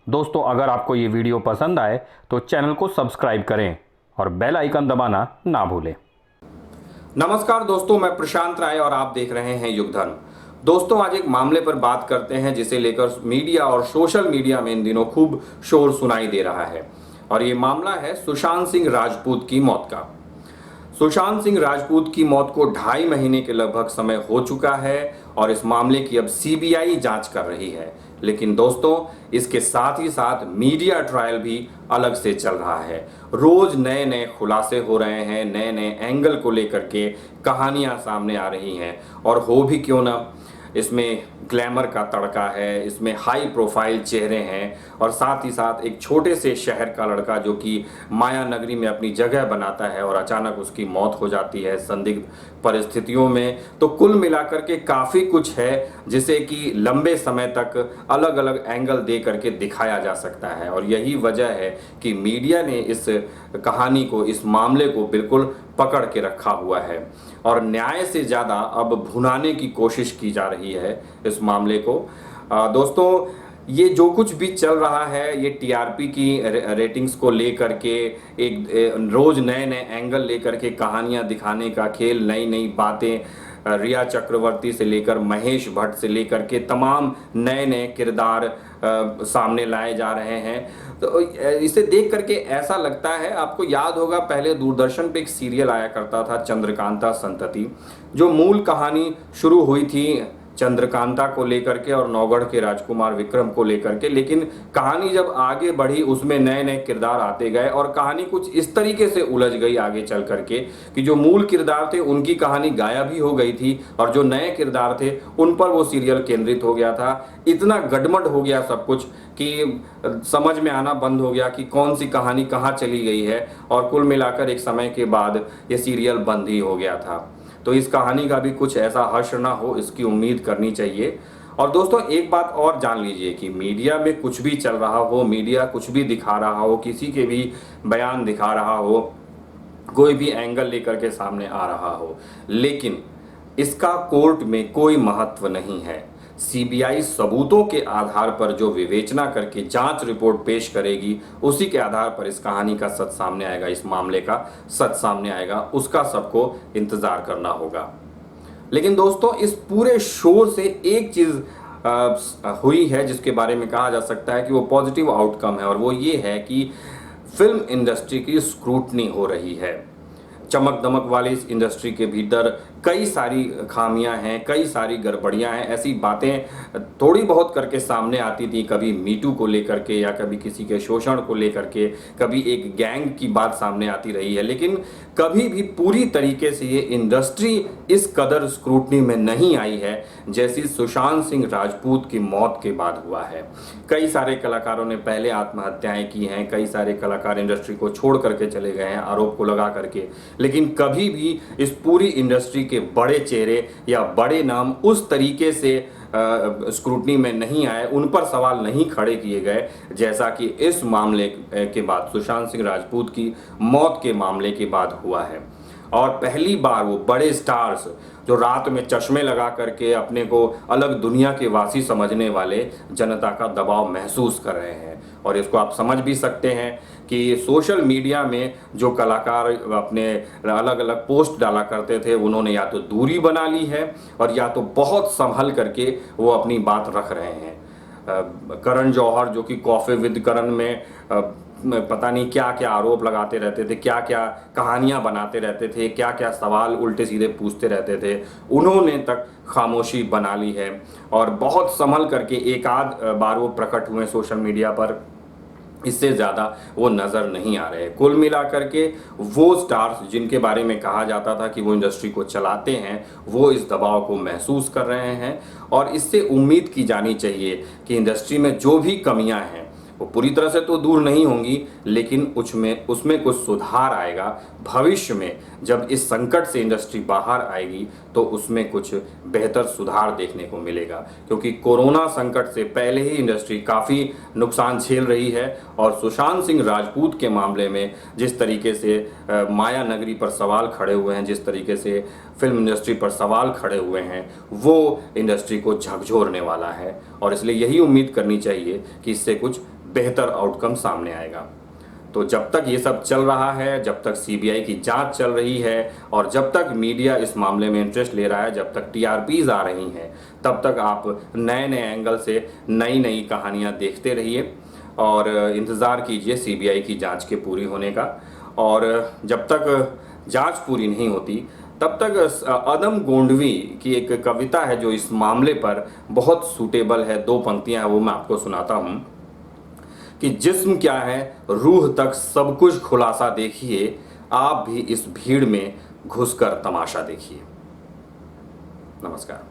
दोस्तों, अगर आपको ये वीडियो पसंद आए तो चैनल को सब्सक्राइब करें और बेल आइकन दबाना ना भूलें। नमस्कार दोस्तों, मैं प्रशांत राय और आप देख रहे हैं युगधर्म। दोस्तों, आज एक मामले पर बात करते हैं जिसे लेकर मीडिया और सोशल मीडिया में इन दिनों खूब शोर सुनाई दे रहा है और ये मामला है सुशांत सिंह राजपूत की मौत का। सुशांत सिंह राजपूत की मौत को 2.5 महीने के लगभग समय हो चुका है और इस मामले की अब सीबीआई जांच कर रही है। लेकिन दोस्तों, इसके साथ ही साथ मीडिया ट्रायल भी अलग से चल रहा है। रोज नए नए खुलासे हो रहे हैं, नए नए एंगल को लेकर के कहानियां सामने आ रही हैं और हो भी क्यों ना, इसमें ग्लैमर का तड़का है, इसमें हाई प्रोफाइल चेहरे हैं और साथ ही साथ एक छोटे से शहर का लड़का जो कि माया नगरी में अपनी जगह बनाता है और अचानक उसकी मौत हो जाती है संदिग्ध परिस्थितियों में। तो कुल मिलाकर के काफ़ी कुछ है जिसे कि लंबे समय तक अलग अलग एंगल दे करके दिखाया जा सकता है और यही वजह है कि मीडिया ने इस कहानी को, इस मामले को बिल्कुल पकड़ के रखा हुआ है और न्याय से ज़्यादा अब भुनाने की कोशिश की जा रही है इस मामले को। दोस्तों, ये जो कुछ भी चल रहा है, ये टीआरपी की रेटिंग्स को लेकर के एक रोज नए नए एंगल लेकर के कहानियां दिखाने का खेल, नई नई बातें, रिया चक्रवर्ती से लेकर महेश भट्ट से लेकर के तमाम नए नए किरदार सामने लाए जा रहे हैं। तो इसे देख करके ऐसा लगता है, आपको याद होगा पहले दूरदर्शन पे एक सीरियल आया करता था चंद्रकांता संतति, जो मूल कहानी शुरू हुई थी चंद्रकांता को लेकर के और नौगढ़ के राजकुमार विक्रम को लेकर के, लेकिन कहानी जब आगे बढ़ी उसमें नए नए किरदार आते गए और कहानी कुछ इस तरीके से उलझ गई आगे चल करके कि जो मूल किरदार थे उनकी कहानी गायब ही हो गई थी और जो नए किरदार थे उन पर वो सीरियल केंद्रित हो गया था। इतना गडमड हो गया सब कुछ कि समझ में आना बंद हो गया कि कौन सी कहानी कहाँ चली गई है और कुल मिलाकर एक समय के बाद ये सीरियल बंद ही हो गया था। तो इस कहानी का भी कुछ ऐसा हश्र ना हो, इसकी उम्मीद करनी चाहिए। और दोस्तों, एक बात और जान लीजिए कि मीडिया में कुछ भी चल रहा हो, मीडिया कुछ भी दिखा रहा हो, किसी के भी बयान दिखा रहा हो, कोई भी एंगल लेकर के सामने आ रहा हो, लेकिन इसका कोर्ट में कोई महत्व नहीं है। सीबीआई सबूतों के आधार पर जो विवेचना करके जांच रिपोर्ट पेश करेगी, उसी के आधार पर इस कहानी का सच सामने आएगा, इस मामले का सच सामने आएगा। उसका सबको इंतजार करना होगा। लेकिन दोस्तों, इस पूरे शोर से एक चीज हुई है जिसके बारे में कहा जा सकता है कि वो पॉजिटिव आउटकम है और वो ये है कि फिल्म इंडस्ट्री की स्क्रूटनी हो रही है। चमक दमक वाली इस इंडस्ट्री के भीतर कई सारी खामियां हैं, कई सारी गड़बड़ियां हैं। ऐसी बातें थोड़ी बहुत करके सामने आती थी, कभी मीटू को लेकर के या कभी किसी के शोषण को लेकर के, कभी एक गैंग की बात सामने आती रही है, लेकिन कभी भी पूरी तरीके से ये इंडस्ट्री इस कदर स्क्रूटनी में नहीं आई है जैसी सुशांत सिंह राजपूत की मौत के बाद हुआ है। कई सारे कलाकारों ने पहले आत्महत्याएं की हैं, कई सारे कलाकार इंडस्ट्री को छोड़ करके चले गए हैं आरोप को लगा करके, लेकिन कभी भी इस पूरी इंडस्ट्री के बड़े चेहरे या बड़े नाम उस तरीके से स्क्रूटनी में नहीं आए, उन पर सवाल नहीं खड़े किए गए जैसा कि इस मामले के बाद, सुशांत सिंह राजपूत की मौत के मामले के बाद हुआ है। और पहली बार वो बड़े स्टार्स जो रात में चश्मे लगा करके अपने को अलग दुनिया के वासी समझने वाले जनता का दबाव महसूस कर रहे हैं। और इसको आप समझ भी सकते हैं कि सोशल मीडिया में जो कलाकार अपने अलग अलग पोस्ट डाला करते थे, उन्होंने या तो दूरी बना ली है और या तो बहुत संभल करके वो अपनी बात रख रहे हैं। करण जौहर जो कि कॉफी विद करण में पता नहीं क्या क्या आरोप लगाते रहते थे, क्या क्या कहानियां बनाते रहते थे, क्या क्या सवाल उल्टे सीधे पूछते रहते थे, उन्होंने तक खामोशी बना ली है और बहुत संभल करके एक आध बार वो प्रकट हुए सोशल मीडिया पर, इससे ज़्यादा वो नज़र नहीं आ रहे। कुल मिलाकर के वो स्टार्स जिनके बारे में कहा जाता था कि वो इंडस्ट्री को चलाते हैं, वो इस दबाव को महसूस कर रहे हैं और इससे उम्मीद की जानी चाहिए कि इंडस्ट्री में जो भी कमियां हैं वो पूरी तरह से तो दूर नहीं होंगी, लेकिन उसमें कुछ सुधार आएगा। भविष्य में जब इस संकट से इंडस्ट्री बाहर आएगी तो उसमें कुछ बेहतर सुधार देखने को मिलेगा, क्योंकि कोरोना संकट से पहले ही इंडस्ट्री काफ़ी नुकसान झेल रही है और सुशांत सिंह राजपूत के मामले में जिस तरीके से माया नगरी पर सवाल खड़े हुए हैं, जिस तरीके से फिल्म इंडस्ट्री पर सवाल खड़े हुए हैं वो इंडस्ट्री को झकझोरने वाला है, और इसलिए यही उम्मीद करनी चाहिए कि इससे कुछ बेहतर आउटकम सामने आएगा। तो जब तक ये सब चल रहा है, जब तक सीबीआई की जांच चल रही है और जब तक मीडिया इस मामले में इंटरेस्ट ले रहा है, जब तक टीआरपीज आ रही हैं, तब तक आप नए नए एंगल से नई नई कहानियां देखते रहिए और इंतज़ार कीजिए सीबीआई की जांच के पूरी होने का। और जब तक जांच पूरी नहीं होती तब तक अदम गोंडवी की एक कविता है जो इस मामले पर बहुत सूटेबल है। 2 पंक्तियां हैं, वो मैं आपको सुनाता हूं कि जिस्म क्या है रूह तक सब कुछ खुलासा देखिए, आप भी इस भीड़ में घुसकर तमाशा देखिए। नमस्कार।